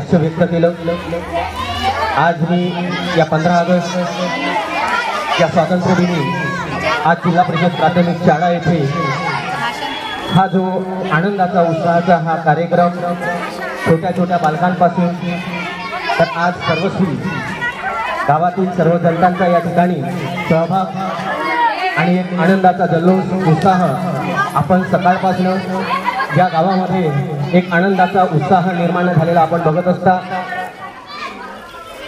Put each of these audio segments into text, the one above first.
लक्ष व्यक्त केलं। आज मी या 15 ऑगस्ट या स्वातंत्र्य दिनी आज जिल्हा परिषद प्राथमिक शाळा येथे हा जो आनंदाचा उत्साहाचा हा कार्यक्रम छोट्या छोट्या बालकांपासून तर आज सर्वस्वी गावातील सर्व जनतांचा या ठिकाणी सहभाग आणि एक आनंदाचा जल्लोष उत्साह आपण सकाळपासून या गावामध्ये एक आनंदाचा उत्साह निर्माण झालेला आपण बघत असता।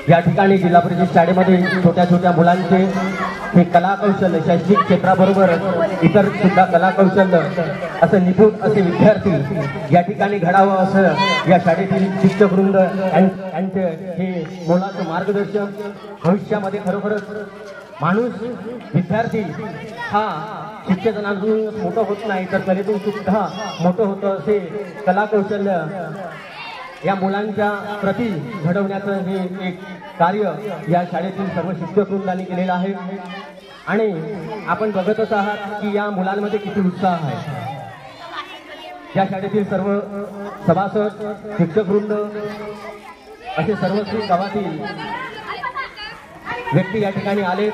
या ठिकाणी जिल्हा परिषद शाळेमध्ये छोट्या छोट्या मुलांचे हे कलाकौशल्य शैक्षणिक क्षेत्राबरोबर इतर सुद्धा कलाकौशल्य असं निपुण असे विद्यार्थी या ठिकाणी घडावं असं या शाळेतील शिक्षकवृंद यांचे हे मोलाचं मार्गदर्शन। भविष्यामध्ये खरोखरच माणूस विद्यार्थी हा शिक्षकांकडून मोठं होत नाही तर कलेतून सुद्धा मोठं होतं असे कलाकौशल्य या मुलांच्या प्रति घडवण्याचं हे एक कार्य या शाळेतील सर्व शिक्षकवृंदांनी केलेलं आहे। आणि आपण बघतच आहात की या मुलांमध्ये किती उत्साह आहे। या शाळेतील सर्व सभासद शिक्षकवृंद असे सर्वस्वी गावातील व्यक्ती या ठिकाणी आले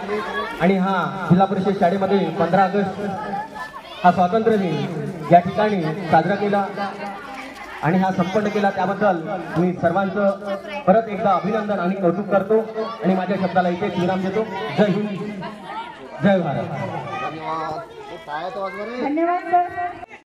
आणि हा जिल्हा परिषद शाळेमध्ये 15 ऑगस्ट हा स्वातंत्र्य दिन या ठिकाणी साजरा केला आणि हा संपन्न केला। त्याबद्दल मी सर्वांचं परत एकदा अभिनंदन आणि कौतुक करतो आणि माझ्या शब्दाला इथे विराम देतो। जय हिंद, जय भारत। धन्यवाद सर।